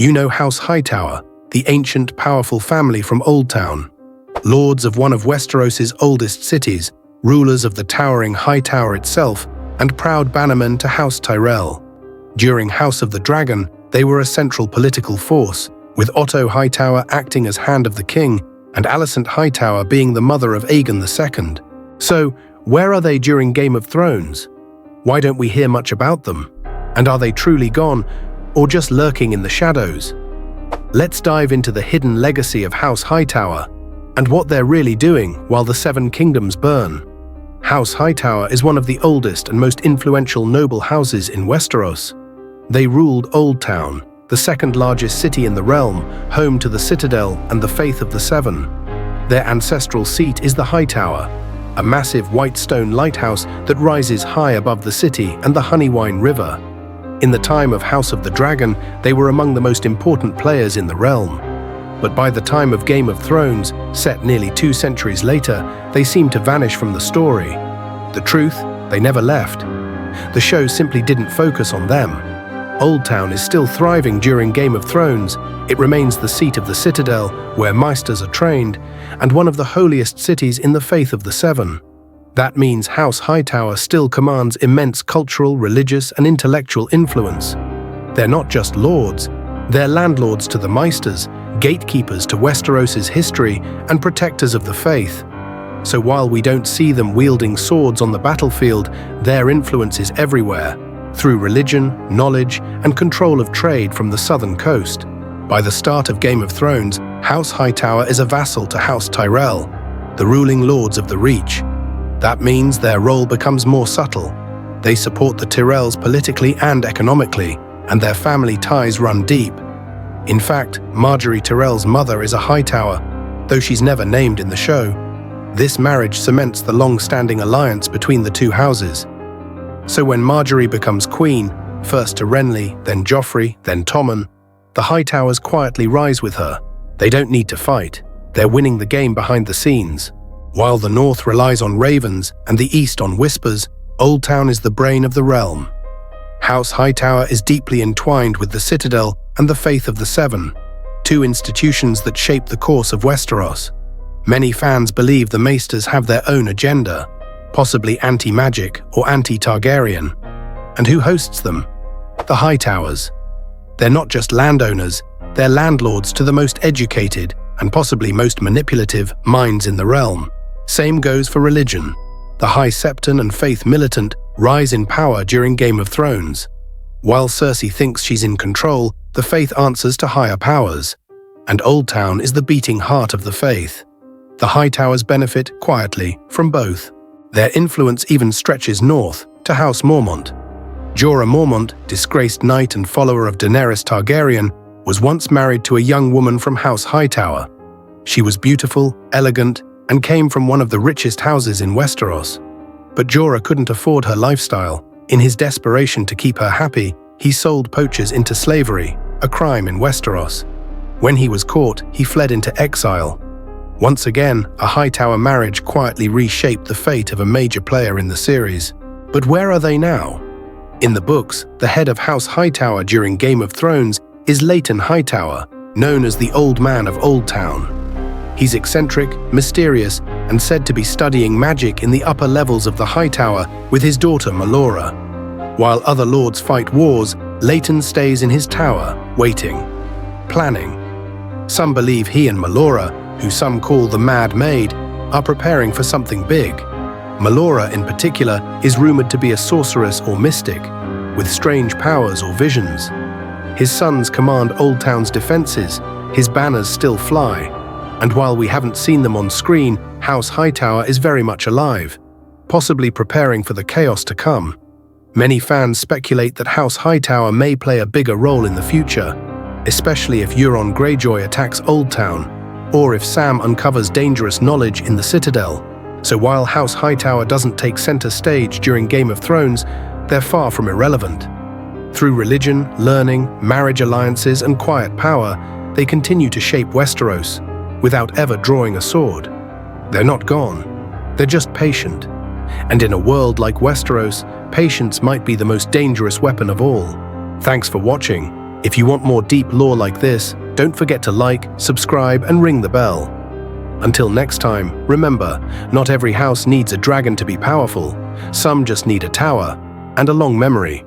You know House Hightower, the ancient, powerful family from Old Town. Lords of one of Westeros's oldest cities, rulers of the towering High Tower itself, and proud bannermen to House Tyrell. During House of the Dragon, they were a central political force, with Otto Hightower acting as Hand of the King and Alicent Hightower being the mother of Aegon II. So, where are they during Game of Thrones? Why don't we hear much about them? And are they truly gone, or just lurking in the shadows? Let's dive into the hidden legacy of House Hightower and what they're really doing while the Seven Kingdoms burn. House Hightower is one of the oldest and most influential noble houses in Westeros. They ruled Old Town, the second largest city in the realm, home to the Citadel and the Faith of the Seven. Their ancestral seat is the High Tower, a massive white stone lighthouse that rises high above the city and the Honeywine River. In the time of House of the Dragon, they were among the most important players in the realm. But by the time of Game of Thrones, set nearly 2 centuries later, they seemed to vanish from the story. The truth, they never left. The show simply didn't focus on them. Old Town is still thriving during Game of Thrones. It remains the seat of the Citadel, where Maesters are trained, and one of the holiest cities in the Faith of the Seven. That means House Hightower still commands immense cultural, religious, and intellectual influence. They're not just lords, they're landlords to the Maesters, gatekeepers to Westeros's history, and protectors of the faith. So while we don't see them wielding swords on the battlefield, their influence is everywhere, through religion, knowledge, and control of trade from the southern coast. By the start of Game of Thrones, House Hightower is a vassal to House Tyrell, the ruling lords of the Reach. That means their role becomes more subtle. They support the Tyrells politically and economically, and their family ties run deep. In fact, Margaery Tyrell's mother is a Hightower, though she's never named in the show. This marriage cements the long-standing alliance between the two houses. So when Margaery becomes queen, first to Renly, then Joffrey, then Tommen, the Hightowers quietly rise with her. They don't need to fight. They're winning the game behind the scenes. While the North relies on ravens and the East on whispers, Old Town is the brain of the realm. House Hightower is deeply entwined with the Citadel and the Faith of the Seven, 2 institutions that shape the course of Westeros. Many fans believe the Maesters have their own agenda, possibly anti-magic or anti-Targaryen. And who hosts them? The Hightowers. They're not just landowners, they're landlords to the most educated and possibly most manipulative minds in the realm. Same goes for religion. The High Septon and Faith Militant rise in power during Game of Thrones. While Cersei thinks she's in control, the Faith answers to higher powers. And Old Town is the beating heart of the Faith. The Hightowers benefit quietly from both. Their influence even stretches north to House Mormont. Jorah Mormont, disgraced knight and follower of Daenerys Targaryen, was once married to a young woman from House Hightower. She was beautiful, elegant, and came from one of the richest houses in Westeros. But Jorah couldn't afford her lifestyle. In his desperation to keep her happy, he sold poachers into slavery, a crime in Westeros. When he was caught, he fled into exile. Once again, a Hightower marriage quietly reshaped the fate of a major player in the series. But where are they now? In the books, the head of House Hightower during Game of Thrones is Leighton Hightower, known as the Old Man of Old Town. He's eccentric, mysterious, and said to be studying magic in the upper levels of the Hightower with his daughter Melora. While other lords fight wars, Leighton stays in his tower, waiting, planning. Some believe he and Melora, who some call the Mad Maid, are preparing for something big. Melora, in particular, is rumored to be a sorceress or mystic, with strange powers or visions. His sons command Old Town's defenses, his banners still fly, and while we haven't seen them on screen, House Hightower is very much alive, possibly preparing for the chaos to come. Many fans speculate that House Hightower may play a bigger role in the future, especially if Euron Greyjoy attacks Old Town, or if Sam uncovers dangerous knowledge in the Citadel. So while House Hightower doesn't take center stage during Game of Thrones, they're far from irrelevant. Through religion, learning, marriage alliances, and quiet power, they continue to shape Westeros, without ever drawing a sword. They're not gone. They're just patient. And in a world like Westeros, patience might be the most dangerous weapon of all. Thanks for watching. If you want more deep lore like this, don't forget to like, subscribe, and ring the bell. Until next time, remember, not every house needs a dragon to be powerful. Some just need a tower and a long memory.